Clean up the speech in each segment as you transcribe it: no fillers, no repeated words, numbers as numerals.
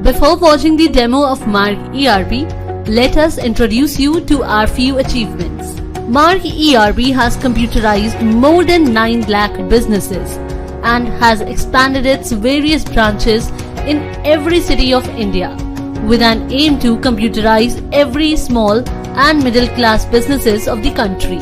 Before watching the demo of Mark ERP, let us introduce you to our few achievements. Mark ERP has computerized more than 9 lakh businesses and has expanded its various branches in every city of India with an aim to computerize every small and middle class businesses of the country.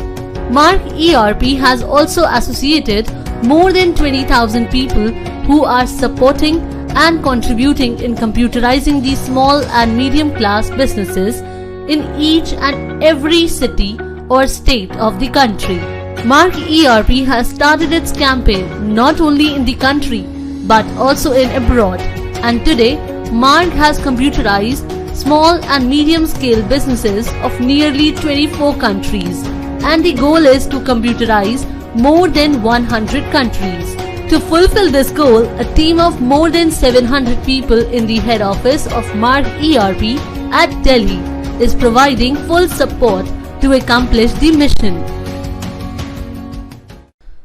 Mark ERP has also associated more than 20,000 people who are supporting and contributing in computerizing the small and medium class businesses in each and every city or state of the country. Mark ERP has started its campaign not only in the country but also in abroad, and today Mark has computerized small and medium scale businesses of nearly 24 countries, and the goal is to computerize more than 100 countries. To fulfill this goal, a team of more than 700 people in the head office of Mark ERP at Delhi is providing full support to accomplish the mission.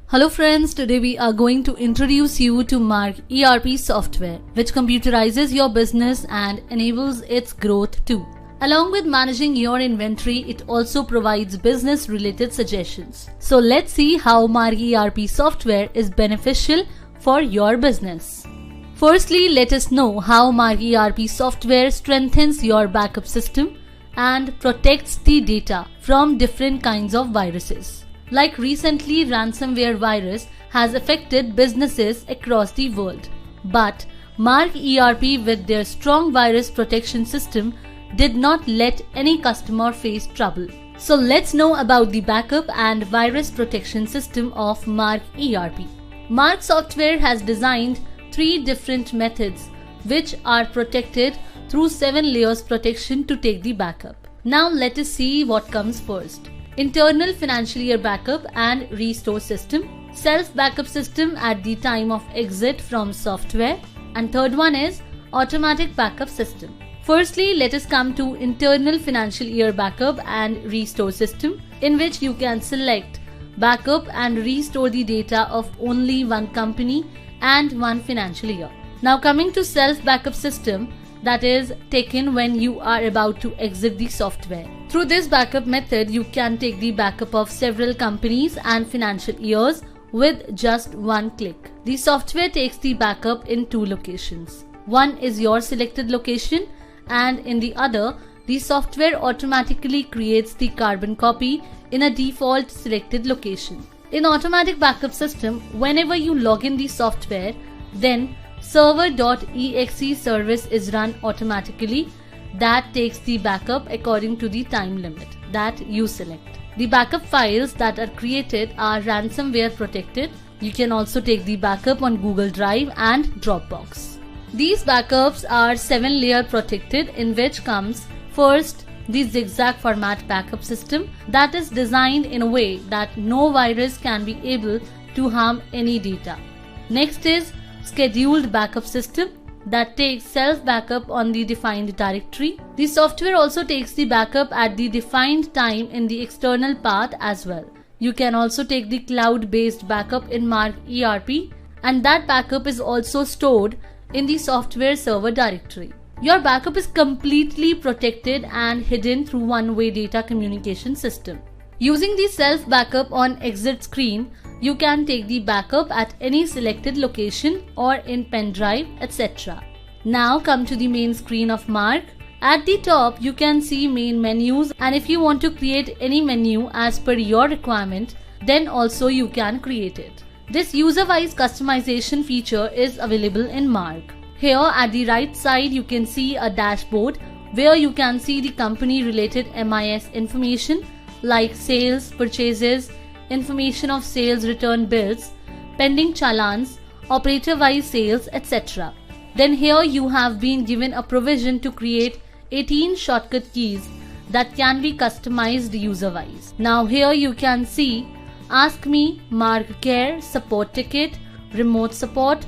Hello friends, today we are going to introduce you to Mark ERP software, which computerizes your business and enables its growth too. Along with managing your inventory, it also provides business related suggestions. So let's see how Mark ERP software is beneficial for your business. Firstly, let us know how Mark ERP software strengthens your backup system and protects the data from different kinds of viruses. Like recently, ransomware virus has affected businesses across the world. But Mark ERP with their strong virus protection system did not let any customer face trouble. So let's know about the backup and virus protection system of Mark ERP. Mark software has designed 3 different methods which are protected through 7 layers protection to take the backup. Now let us see what comes first. Internal financial year backup and restore system, self backup system at the time of exit from software, and third one is automatic backup system. Firstly, let us come to internal financial year backup and restore system, in which you can select backup and restore the data of only one company and one financial year. Now coming to self backup system, that is taken when you are about to exit the software. Through this backup method, you can take the backup of several companies and financial years with just one click. The software takes the backup in 2 locations. One is your selected location, and in the other, the software automatically creates the carbon copy in a default selected location. In automatic backup system, whenever you log in the software, then server.exe service is run automatically that takes the backup according to the time limit that you select. The backup files that are created are ransomware protected. You can also take the backup on Google Drive and Dropbox. These backups are 7 layer protected, in which comes first the zigzag format backup system that is designed in a way that no virus can be able to harm any data. Next is scheduled backup system that takes self backup on the defined directory. The software also takes the backup at the defined time in the external path as well. You can also take the cloud based backup in Mark ERP, and that backup is also stored in the software server directory. Your backup is completely protected and hidden through one-way data communication system. Using the self backup on exit screen, you can take the backup at any selected location or in pen drive, etc. Now come to the main screen of Mark. At the top, you can see main menus, and if you want to create any menu as per your requirement, then also you can create it. This user-wise customization feature is available in Mark. Here at the right side, you can see a dashboard where you can see the company related MIS information like sales, purchases, information of sales return bills, pending challans, operator-wise sales, etc. Then here you have been given a provision to create 18 shortcut keys that can be customized user-wise. Now here you can see Ask Me, Mark Care, Support Ticket, Remote Support,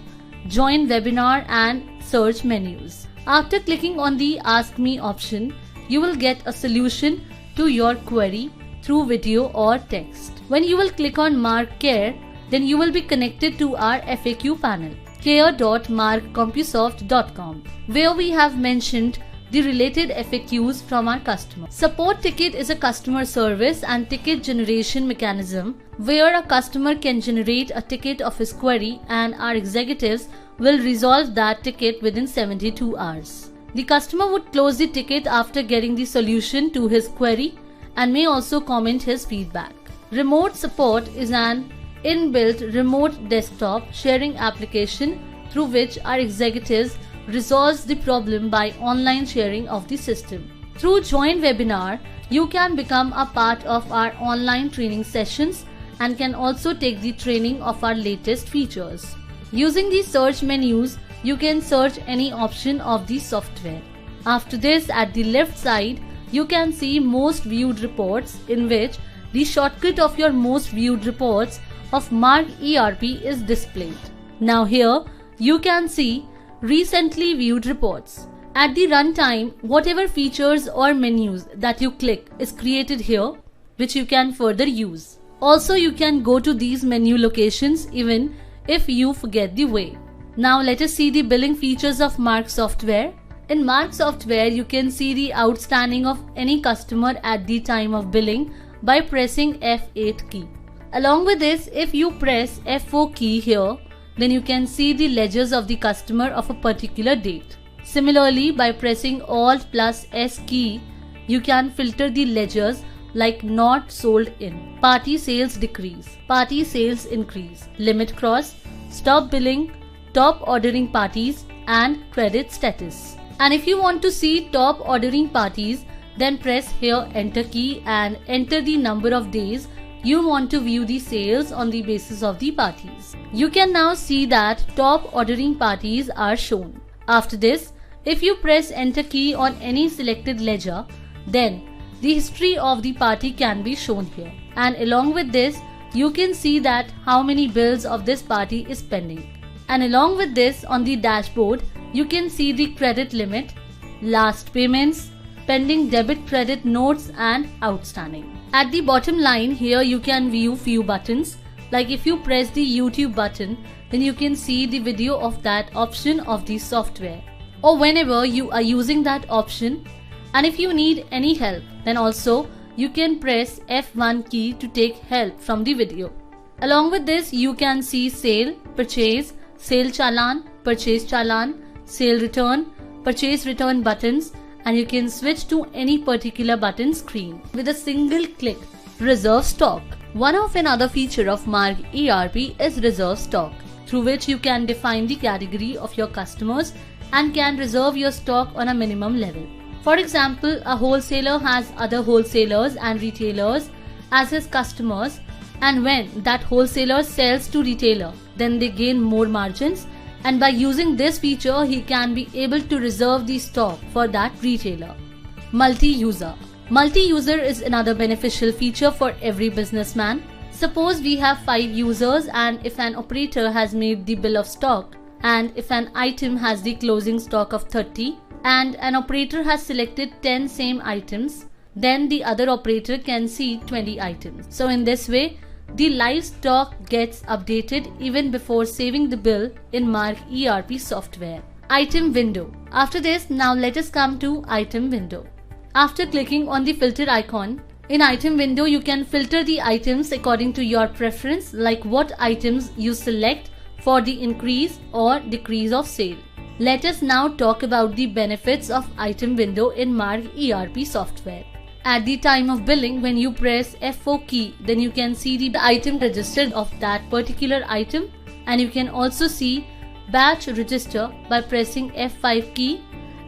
Join Webinar and Search menus. After clicking on the Ask Me option, you will get a solution to your query through video or text. When you will click on Mark Care, then you will be connected to our FAQ panel. care.markcompusoft.com, where we have mentioned the related FAQs from our customer. Support ticket is a customer service and ticket generation mechanism where a customer can generate a ticket of his query and our executives will resolve that ticket within 72 hours. The customer would close the ticket after getting the solution to his query and may also comment his feedback. Remote support is an inbuilt remote desktop sharing application through which our executives resolves the problem by online sharing of the system. Through Join Webinar, you can become a part of our online training sessions and can also take the training of our latest features. Using the search menus, you can search any option of the software. After this, at the left side, you can see most viewed reports, in which the shortcut of your most viewed reports of Mark ERP is displayed. Now here, you can see recently viewed reports. At the runtime, whatever features or menus that you click is created here, which you can further use. Also, you can go to these menu locations even if you forget the way. Now let us see the billing features of Mark software. In Mark software, you can see the outstanding of any customer at the time of billing by pressing F8 key. Along with this, if you press F4 key here, then you can see the ledgers of the customer of a particular date. Similarly, by pressing Alt plus S key, you can filter the ledgers like not sold in, party sales decrease, party sales increase, limit cross, stop billing, top ordering parties and credit status. And if you want to see top ordering parties, then press here enter key and enter the number of days you want to view the sales on the basis of the parties. You can now see that top ordering parties are shown. After this, if you press enter key on any selected ledger, then the history of the party can be shown here. And along with this, you can see that how many bills of this party is pending. And along with this, on the dashboard, you can see the credit limit, last payments, pending debit credit notes and outstanding. At the bottom line here, you can view few buttons. Like if you press the YouTube button, then you can see the video of that option of the software, or whenever you are using that option. And if you need any help, then also you can press F1 key to take help from the video. Along with this, you can see sale, purchase, sale challan, purchase challan, sale return, purchase return buttons, and you can switch to any particular button screen with a single click. Reserve stock. One of another feature of Mark ERP is reserve stock, through which you can define the category of your customers and can reserve your stock on a minimum level. For example, a wholesaler has other wholesalers and retailers as his customers, and when that wholesaler sells to retailer, then they gain more margins, and by using this feature, he can be able to reserve the stock for that retailer. Multi-user. Multi-user is another beneficial feature for every businessman. Suppose we have 5 users, and if an operator has made the bill of stock, and if an item has the closing stock of 30, and an operator has selected 10 same items, then the other operator can see 20 items. So in this way, the live stock gets updated even before saving the bill in Mark ERP software. Item window. After this, now let us come to item window. After clicking on the filter icon, in item window you can filter the items according to your preference, like what items you select for the increase or decrease of sale. Let us now talk about the benefits of item window in Mark ERP software. At the time of billing, when you press F4 key, then you can see the item registered of that particular item, and you can also see batch register by pressing F5 key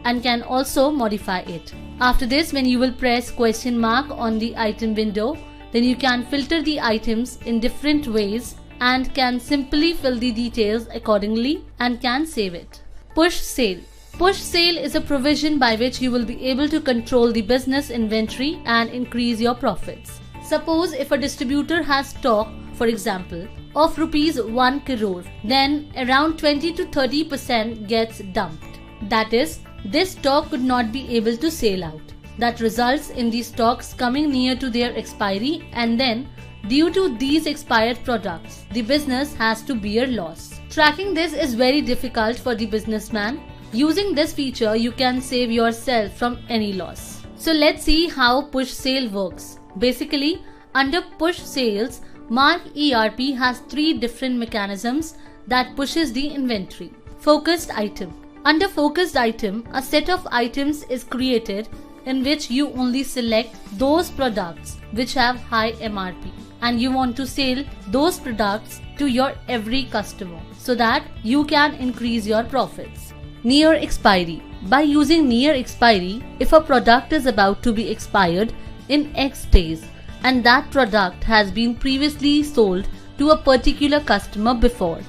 and can also modify it. After this, when you will press question mark on the item window, then you can filter the items in different ways and can simply fill the details accordingly and can save it. Push sale. Push sale is a provision by which you will be able to control the business inventory and increase your profits. Suppose if a distributor has stock, for example, of rupees 1 crore, then around 20 to 30% gets dumped. That is, this stock could not be able to sell out. That results in the stocks coming near to their expiry, and then due to these expired products, the business has to bear loss. Tracking this is very difficult for the businessman. Using this feature, you can save yourself from any loss. So let's see how push sale works. Basically, under push sales, Mark ERP has 3 different mechanisms that pushes the inventory. Focused item. Under focused item, a set of items is created in which you only select those products which have high MRP, and you want to sell those products to your every customer so that you can increase your profits. Near expiry. By using near expiry, if a product is about to be expired in X days and that product has been previously sold to a particular customer before,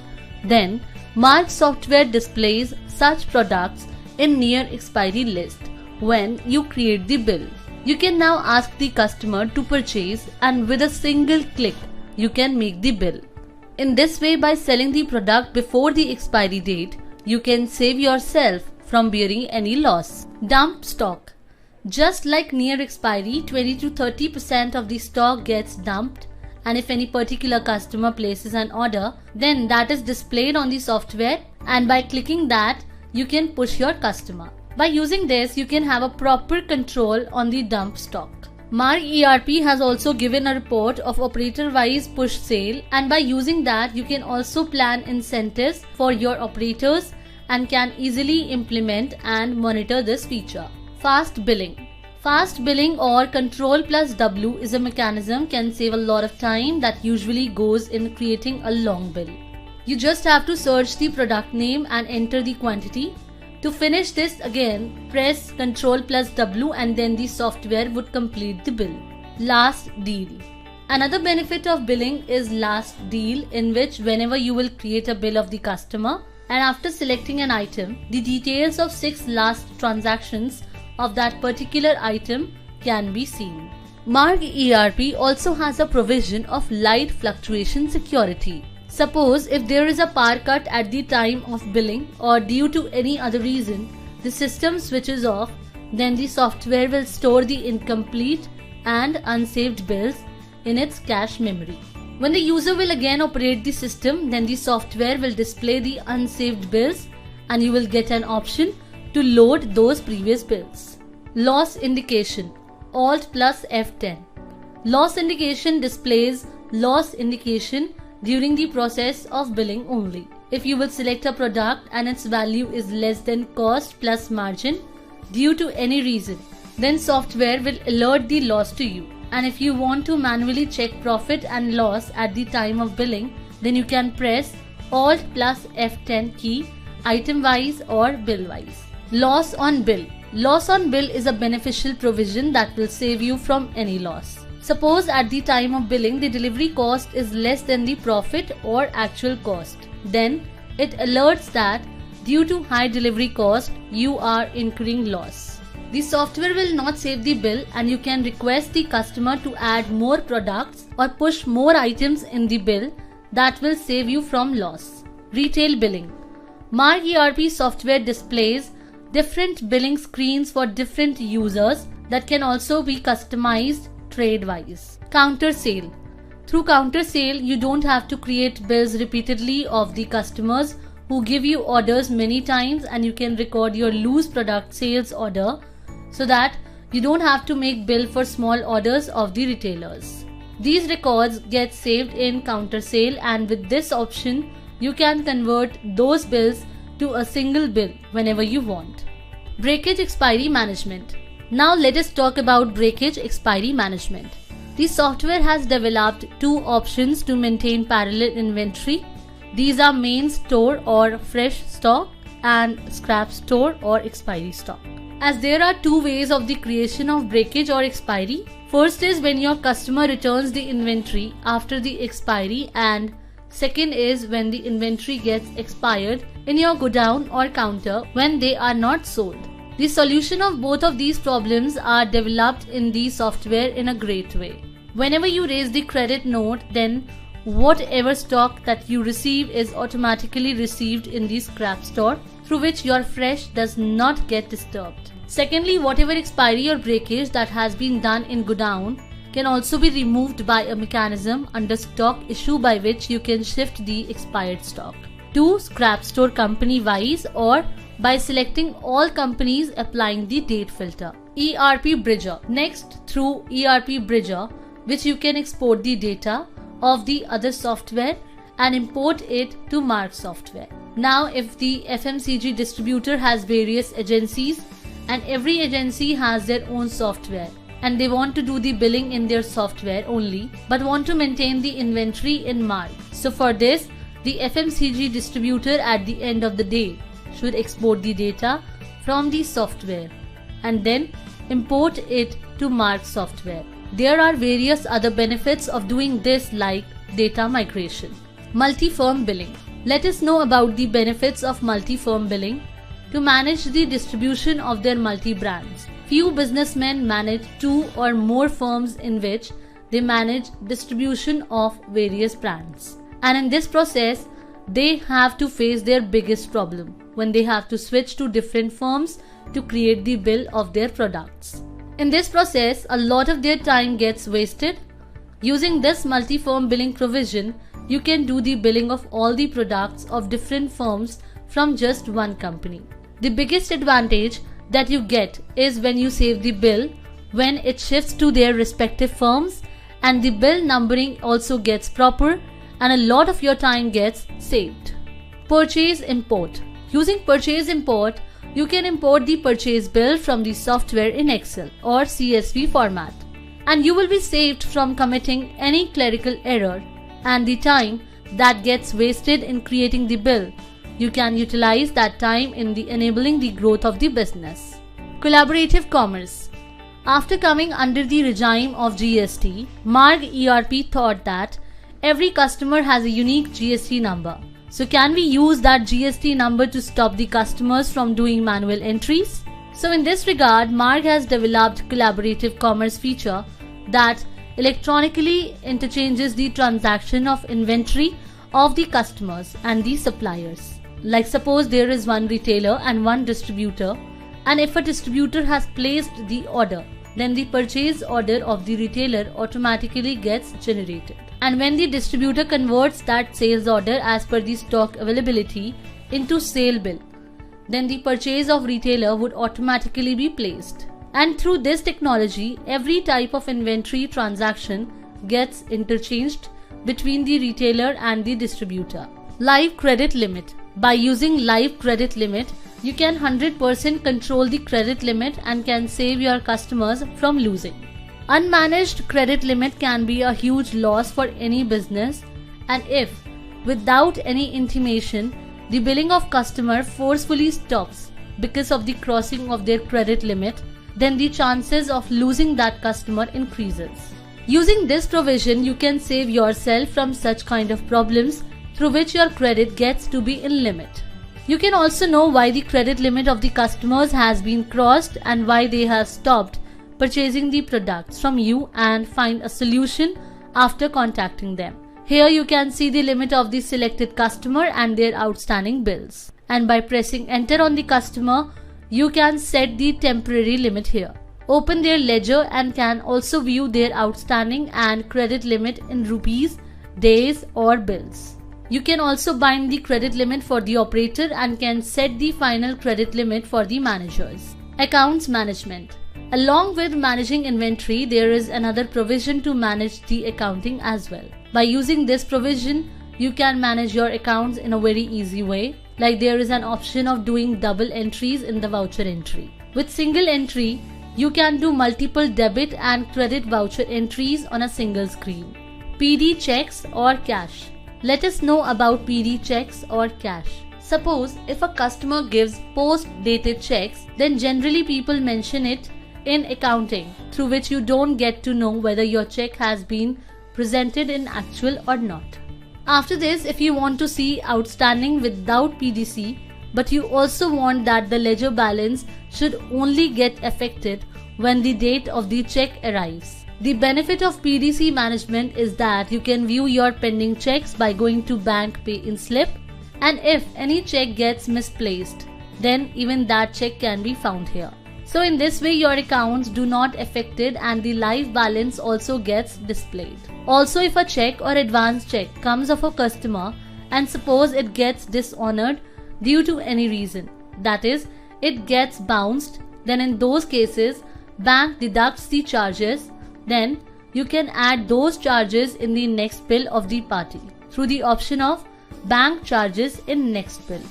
then Mark software displays such products in near expiry list when you create the bill. You can now ask the customer to purchase, and with a single click you can make the bill. In this way, by selling the product before the expiry date, you can save yourself from bearing any loss. Dump stock. Just like near expiry, 20 to 30% of the stock gets dumped, and if any particular customer places an order, then that is displayed on the software, and by clicking that, you can push your customer. By using this, you can have a proper control on the dump stock. Mark ERP has also given a report of operator-wise push sale, and by using that, you can also plan incentives for your operators and can easily implement and monitor this feature. Fast billing. Fast billing or Control plus W is a mechanism can save a lot of time that usually goes in creating a long bill. You just have to search the product name and enter the quantity. To finish this again, press Ctrl plus W and then the software would complete the bill. Last deal. Another benefit of billing is last deal, in which whenever you will create a bill of the customer and after selecting an item, the details of 6 last transactions of that particular item can be seen. Mark ERP also has a provision of light fluctuation security. Suppose if there is a power cut at the time of billing or due to any other reason, the system switches off, then the software will store the incomplete and unsaved bills in its cache memory. When the user will again operate the system, then the software will display the unsaved bills and you will get an option to load those previous bills. Loss indication. Alt plus F10. Loss indication displays loss indication during the process of billing only. If you will select a product and its value is less than cost plus margin due to any reason, then software will alert the loss to you. And if you want to manually check profit and loss at the time of billing, then you can press Alt plus F10 key item wise or bill wise. Loss on bill. Loss on bill is a beneficial provision that will save you from any loss. Suppose at the time of billing the delivery cost is less than the profit or actual cost. Then it alerts that due to high delivery cost you are incurring loss. The software will not save the bill and you can request the customer to add more products or push more items in the bill that will save you from loss. Retail billing. Mark ERP software displays different billing screens for different users that can also be customized trade-wise. Counter sale. Through counter sale, you don't have to create bills repeatedly of the customers who give you orders many times, and you can record your loose product sales order so that you don't have to make bill for small orders of the retailers. These records get saved in counter sale, and with this option you can convert those bills to a single bill whenever you want. Breakage expiry management. Now let us talk about breakage expiry management. The software has developed 2 options to maintain parallel inventory. These are main store or fresh stock and scrap store or expiry stock. As there are 2 ways of the creation of breakage or expiry. First is when your customer returns the inventory after the expiry, and second is when the inventory gets expired in your godown or counter when they are not sold. The solution of both of these problems are developed in the software in a great way. Whenever you raise the credit note, then whatever stock that you receive is automatically received in the scrap store, through which your fresh does not get disturbed. Secondly, whatever expiry or breakage that has been done in godown can also be removed by a mechanism under stock issue by which you can shift the expired stock. to scrap store company wise or by selecting all companies applying the date filter. ERP Bridger. Next, through ERP Bridger, which you can export the data of the other software and import it to Marg software. Now, if the FMCG distributor has various agencies and every agency has their own software and they want to do the billing in their software only but want to maintain the inventory in Marg. So for this, the FMCG distributor at the end of the day should export the data from the software and then import it to Marg software. There are various other benefits of doing this like data migration. Multi-firm billing. Let us know about the benefits of multi-firm billing to manage the distribution of their multi-brands. Few businessmen manage 2 or more firms in which they manage distribution of various brands. And in this process, they have to face their biggest problem when they have to switch to different firms to create the bill of their products. In this process, a lot of their time gets wasted. Using this multi-firm billing provision, you can do the billing of all the products of different firms from just one company. The biggest advantage that you get is when you save the bill when it shifts to their respective firms, and the bill numbering also gets proper and a lot of your time gets saved. Purchase import. Using purchase import, you can import the purchase bill from the software in Excel or CSV format, and you will be saved from committing any clerical error and the time that gets wasted in creating the bill. You can utilize that time in enabling the growth of the business. Collaborative commerce. After coming under the regime of GST, Marg ERP thought that every customer has a unique GST number. So can we use that GST number to stop the customers from doing manual entries? So in this regard, Marg has developed collaborative commerce feature that electronically interchanges the transaction of inventory of the customers and the suppliers. Like suppose there is one retailer and one distributor, and if a distributor has placed the order, then the purchase order of the retailer automatically gets generated. And when the distributor converts that sales order as per the stock availability into sale bill, then the purchase of retailer would automatically be placed. And through this technology, every type of inventory transaction gets interchanged between the retailer and the distributor. Live credit limit. By using live credit limit, you can 100% control the credit limit and can save your customers from losing. Unmanaged credit limit can be a huge loss for any business, and if, without any intimation, the billing of customer forcefully stops because of the crossing of their credit limit, then the chances of losing that customer increases. Using this provision, you can save yourself from such kind of problems through which your credit gets to be in limit. You can also know why the credit limit of the customers has been crossed and why they have stopped purchasing the products from you and find a solution after contacting them. Here you can see the limit of the selected customer and their outstanding bills. And by pressing enter on the customer, you can set the temporary limit here. Open their ledger and can also view their outstanding and credit limit in rupees, days or bills. You can also bind the credit limit for the operator and can set the final credit limit for the managers. Accounts management. Along with managing inventory, there is another provision to manage the accounting as well. By using this provision, you can manage your accounts in a very easy way. Like there is an option of doing double entries in the voucher entry. With single entry, you can do multiple debit and credit voucher entries on a single screen. PD checks or cash. Let us know about PD checks or cash. Suppose if a customer gives post-dated checks, then generally people mention it in accounting, through which you don't get to know whether your check has been presented in actual or not. After this, if you want to see outstanding without PDC, but you also want that the ledger balance should only get affected when the date of the check arrives. The benefit of PDC management is that you can view your pending checks by going to bank pay-in slip, and if any check gets misplaced, then even that check can be found here. So in this way your accounts do not affected and the live balance also gets displayed. Also, if a check or advance check comes of a customer and suppose it gets dishonored due to any reason, that is, it gets bounced, then in those cases, bank deducts the charges, then you can add those charges in the next bill of the party through the option of bank charges in next bill.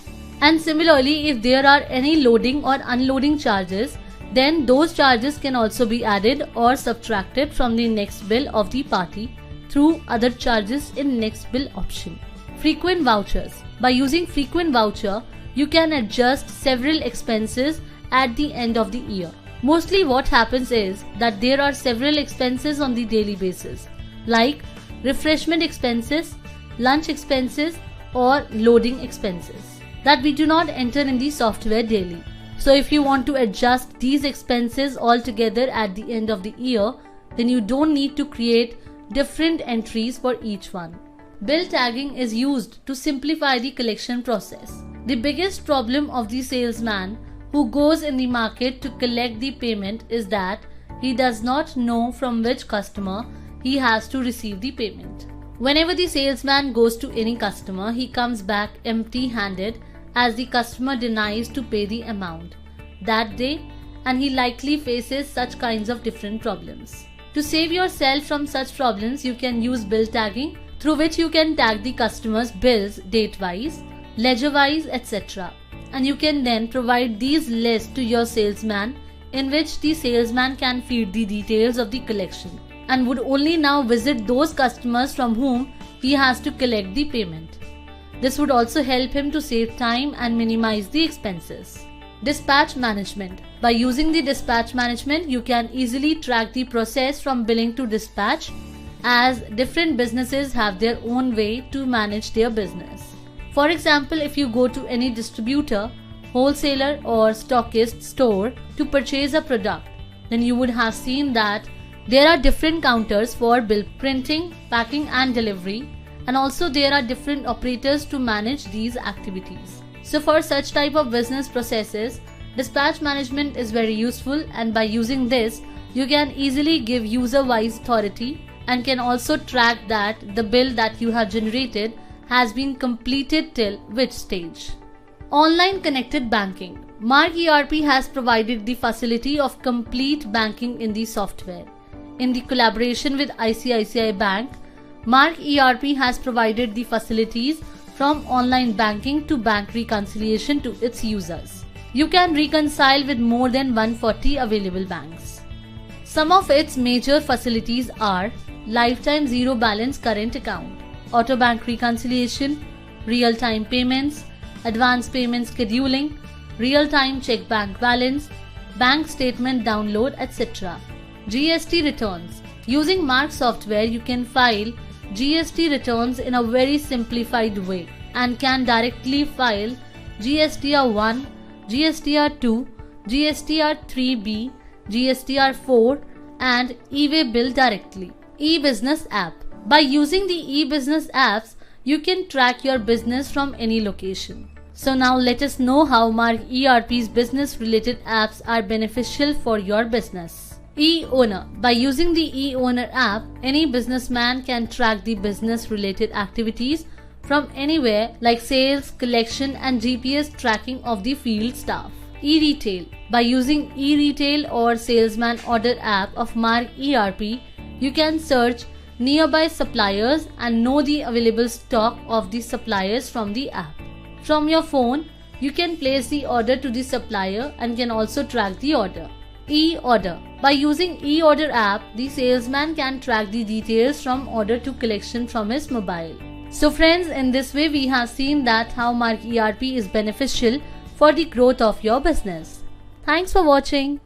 And similarly, if there are any loading or unloading charges, then those charges can also be added or subtracted from the next bill of the party through other charges in next bill option. Frequent vouchers. By using frequent voucher, you can adjust several expenses at the end of the year. Mostly what happens is that there are several expenses on the daily basis, like refreshment expenses, lunch expenses, or loading expenses that we do not enter in the software daily. So if you want to adjust these expenses all together at the end of the year, then you don't need to create different entries for each one. Bill tagging is used to simplify the collection process. The biggest problem of the salesman who goes in the market to collect the payment is that he does not know from which customer he has to receive the payment. Whenever the salesman goes to any customer, he comes back empty-handed as the customer denies to pay the amount that day, and he likely faces such kinds of different problems. To save yourself from such problems, you can use bill tagging, through which you can tag the customer's bills date-wise, ledger-wise, etc. And you can then provide these lists to your salesman, in which the salesman can feed the details of the collection and would only now visit those customers from whom he has to collect the payment. This would also help him to save time and minimize the expenses. Dispatch management. By using the dispatch management, you can easily track the process from billing to dispatch, as different businesses have their own way to manage their business. For example, if you go to any distributor, wholesaler or stockist store to purchase a product, then you would have seen that there are different counters for bill printing, packing and delivery, and also there are different operators to manage these activities. So for such type of business processes, dispatch management is very useful, and by using this, you can easily give user-wise authority and can also track that the bill that you have generated has been completed till which stage. Online connected banking. Mark ERP has provided the facility of complete banking in the software. In the collaboration with ICICI Bank, Mark ERP has provided the facilities from online banking to bank reconciliation to its users. You can reconcile with more than 140 available banks. Some of its major facilities are lifetime zero balance current account, auto bank reconciliation, real-time payments, advance payment scheduling, real-time check bank balance, bank statement download, etc. GST returns. Using Mark software, you can file GST returns in a very simplified way and can directly file GSTR 1, GSTR 2, GSTR 3B, GSTR 4 and e-way bill directly. E-business app. By using the e-business apps, you can track your business from any location. So now let us know how Mark ERP's business related apps are beneficial for your business. E-Owner. By using the E-Owner app, any businessman can track the business related activities from anywhere like sales, collection and GPS tracking of the field staff. E-Retail. By using E-Retail or Salesman Order app of Mark ERP, you can search nearby suppliers and know the available stock of the suppliers from the app. From your phone, you can place the order to the supplier and can also track the order. E-Order. By using E-Order app, the salesman can track the details from order to collection from his mobile. So friends, in this way we have seen that how Mark ERP is beneficial for the growth of your business. Thanks for watching.